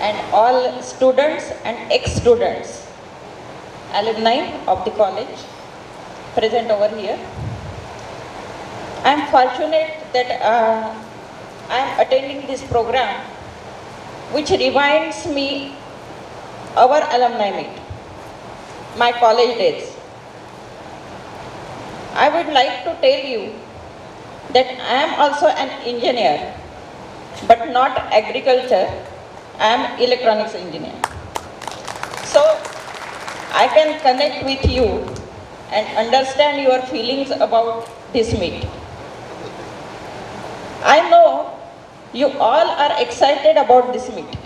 and all students and ex-students, alumni of the college present over here. I am fortunate that I am attending this program which reminds me our alumni meet, my college days. I would like to tell you that I am also an engineer, but not agriculture. I am electronics engineer. So I can connect with you and understand your feelings about this meet. I know you all are excited about this meet.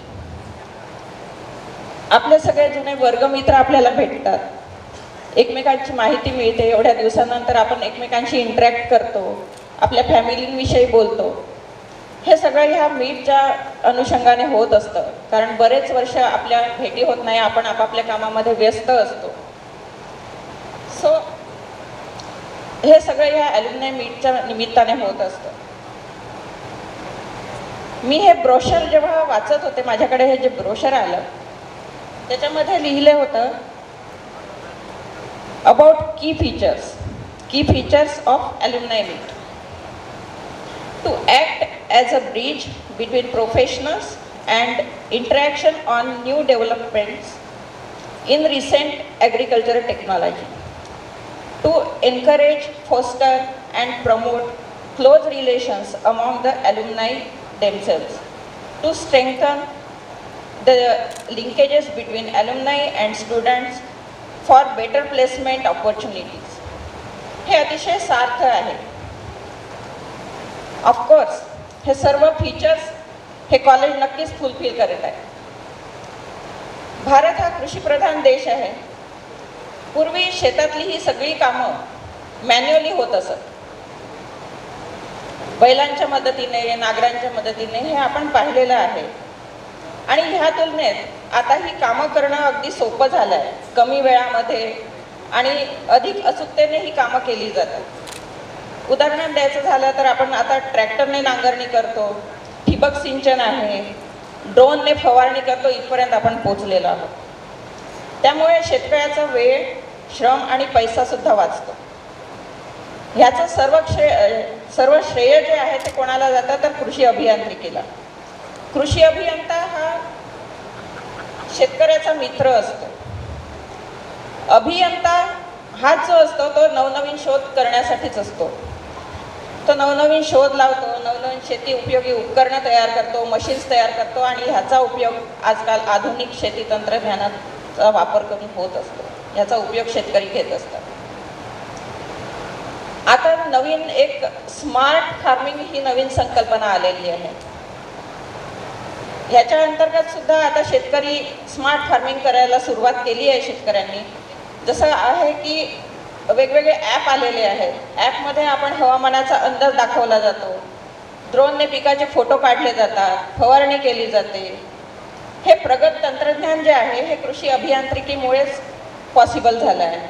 आपले सगळे जुने वर्गमित्र आपल्याला भेटतात, एकमेकांची माहिती मिळते, एवढ्या दिवसानंतर आपण एकमेकांशी इंटरॅक्ट करतो, आपल्या फॅमिलींविषयी बोलतो. हे सगळं ह्या मीटच्या अनुषंगाने होत असतं, कारण बरेच वर्ष आपल्या भेटी होत नाही, आपण आपापल्या कामामध्ये व्यस्त असतो. सो हे सगळं ह्या ॲल्युमनाय मीटच्या निमित्ताने होत असतं. मी हे ब्रोशर जेव्हा वाचत होते, माझ्याकडे हे जे ब्रोशर आलं त्याच्यामध्ये लिहिले होतं अबाउट की features of alumni meet. To act as a bridge between professionals and interaction on new developments in recent agriculture technology. To encourage, foster and promote close relations among the alumni themselves, to strengthen the linkages between alumni and students for better placement opportunities. हे अतिशय सार्थ आहे. Of course हे सर्व features हे college नक्कीच fulfil करत आहे. भारत हा कृषीप्रधान देश आहे. पूर्वी शेतातली ही सगळी कामं मॅन्युअली होत असत, बैलांच्या मदतीने, नांगरांच्या मदतीने, हे आपण पाहिलेलं आहे. आणि ह्या तुलनेत आता ही कामं करणं अगदी सोपं झालं आहे. कमी वेळामध्ये आणि अधिक अचूकतेने ही कामं केली जातात. उदाहरण द्यायचं झालं तर आपण आता ट्रॅक्टरने नांगरणी करतो, ठिबक सिंचन आहे, ड्रोनने फवारणी करतो, इथपर्यंत आपण पोचलेलो आहोत. त्यामुळे शेतकऱ्याचा वेळ, श्रम आणि पैसासुद्धा वाचतो. ह्याचं सर्व श्रेय जे आहे ते कोणाला जातं तर कृषी अभियांत्रिकीला. कृषी अभियंता हा शेतकऱ्याचा मित्र असतो. अभियंता हा जो असतो तो नवनवीन शोध करण्यासाठीच असतो. तो नवनवीन शोध लावतो, नवनवीन शेती उपयोगी उपकरणं तयार करतो, मशीन्स तयार करतो आणि ह्याचा उपयोग आजकाल आधुनिक शेती तंत्रज्ञानाचा वापर करून होत असतो. ह्याचा उपयोग शेतकरी घेत असतात. आता नवीन एक स्मार्ट फार्मिंग ही नवीन संकल्पना आलेली आहे. ह्याच्या अंतर्गत सुद्धा आता शेतकरी स्मार्ट फार्मिंग करायला सुरुवात केली आहे शेतकऱ्यांनी. जसं आहे की वेगवेगळे ॲप आलेले आहेत. ॲपमध्ये आपण हवामानाचा अंदाज दाखवला जातो, ड्रोनने पिकाचे फोटो काढले जातात, फवारणी केली जाते. हे प्रगत तंत्रज्ञान जे आहे हे कृषी अभियांत्रिकीमुळेच पॉसिबल झालं आहे.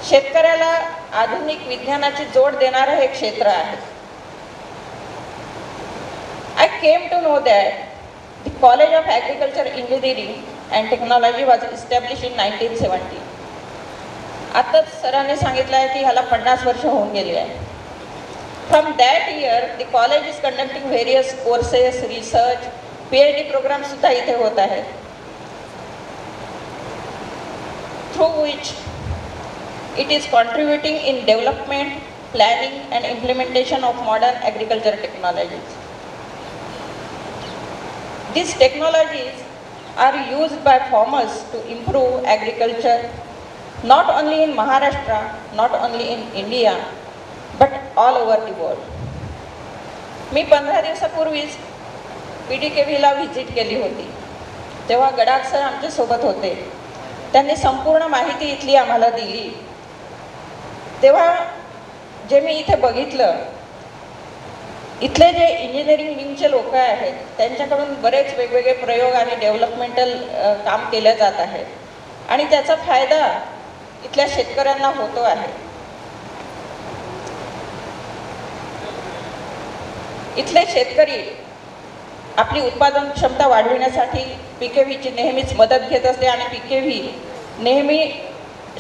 शेतकऱ्याला आधुनिक विज्ञानाची जोड देणारं हे क्षेत्र आहे. I came to know that the College of Agriculture Engineering and Technology was established in 1970. आताच सरांनी सांगितलं आहे की ह्याला 50 वर्ष होऊन गेली आहे. From that year, the college is conducting various courses, research, PhD programs सुद्धा इथे होत आहेत, through which it is contributing in development, planning and implementation of modern agriculture technologies. These technologies are used by farmers to improve agriculture not only in Maharashtra, not only in India, but all over the world. मी 15 दिवसापूर्वीच PDKVला visit केली होती. तेव्हा Gadakh sir आमच्यासोबत होते. त्यांनी संपूर्ण माहिती इथली आम्हाला दिली. तेव्हा जे मी इथे बघितलं, इथले जे इंजिनिअरिंग विंगचे लोक आहेत त्यांच्याकडून बरेच वेगवेगळे प्रयोग आणि डेव्हलपमेंटल काम केले जात आहे आणि त्याचा फायदा इथल्या शेतकऱ्यांना होतो आहे. इथले शेतकरी आपली उत्पादन क्षमता वाढविण्यासाठी PKVची नेहमीच मदत घेत असते आणि PKV नेहमी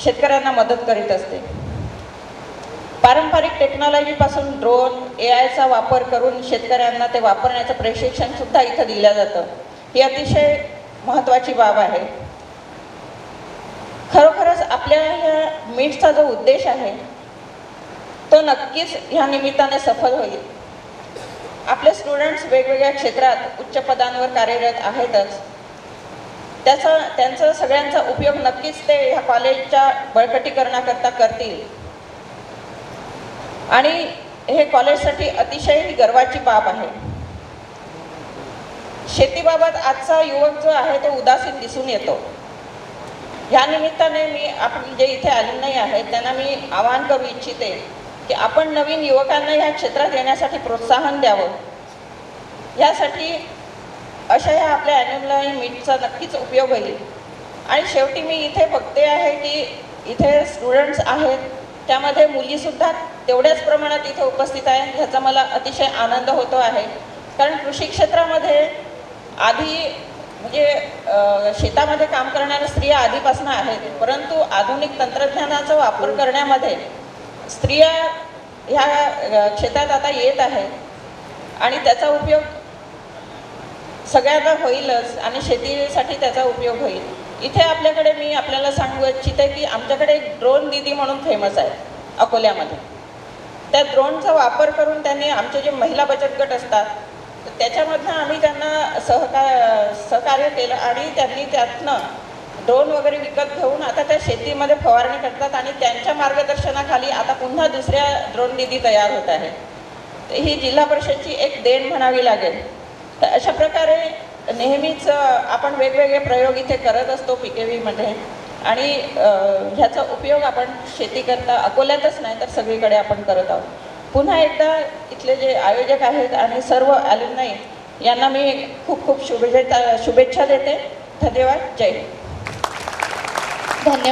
शेतकऱ्यांना मदत करीत असते. पारंपरिक टेक्नॉलॉजीपासून ड्रोन AIचा वापर करून शेतकऱ्यांना ते वापरण्याचं प्रशिक्षण सुद्धा इथं दिलं जातं. ही अतिशय महत्त्वाची बाब आहे. खरोखरच आपल्या ह्या मीटचा जो उद्देश आहे तो नक्कीच ह्या निमित्ताने सफल होईल. आपले स्टुडंट्स वेगवेगळ्या क्षेत्रात उच्च पदांवर कार्यरत आहेतच. त्यांचा सगळ्यांचा उपयोग नक्कीच ते ह्या कॉलेजच्या बळकटीकरणाकरता करतील आणि हे कॉलेजसाठी अतिशय गर्वाची बाब आहे. शेतीबाबत आजचा युवक जो आहे तो उदासीन दिसून येतो. या निमित्ताने मी आपण जे इथे अलुमनी आहेत त्यांना मी आवाहन करू इच्छिते की आपण नवीन युवकांना ह्या क्षेत्रात येण्यासाठी प्रोत्साहन द्यावं. यासाठी अशा ह्या आपल्या ॲन्युअल मीटचा नक्कीच उपयोग होईल. आणि शेवटी मी इथे बघते आहे की इथे स्टुडंट्स आहेत, त्यामध्ये मुलीसुद्धा तेवढ्याच प्रमाणात इथे उपस्थित आहे. ह्याचा मला अतिशय आनंद होतो आहे. कारण कृषी क्षेत्रामध्ये आधी म्हणजे शेतामध्ये काम करणाऱ्या स्त्रिया आधीपासून आहेत, परंतु आधुनिक तंत्रज्ञानाचा वापर करण्यामध्ये स्त्रिया ह्या क्षेत्रात आता येत आहेत आणि त्याचा उपयोग सगळ्यांना होईलच आणि शेतीसाठी त्याचा उपयोग होईल. इथे आपल्याकडे मी आपल्याला सांगू इच्छिते की आमच्याकडे एक ड्रोन दीदी म्हणून फेमस आहे अकोल्यामध्ये. त्या ड्रोनचा वापर करून त्यांनी आमचे जे महिला बचत गट असतात तर त्याच्यामधनं आम्ही त्यांना सहकार्य केलं आणि त्यांनी त्यातनं ड्रोन वगैरे विकत घेऊन आता त्या शेतीमध्ये फवारणी करतात आणि त्यांच्या मार्गदर्शनाखाली आता पुन्हा दुसऱ्या ड्रोन दीदी तयार होत आहेत. ही जिल्हा परिषदची एक देण म्हणावी लागेल. तर अशा प्रकारे नेहमीच आपण वेगवेगळे प्रयोग इथे करत असतो PKVमध्ये आणि ह्याचा उपयोग आपण शेतीकरता अकोल्यातच नाही तर सगळीकडे आपण करत आहोत. पुन्हा एकदा इथले जे आयोजक आहेत आणि सर्व अलुमनी यांना मी खूप खूप शुभेच्छा देते. धन्यवाद. जय हिंद. धन्यवाद.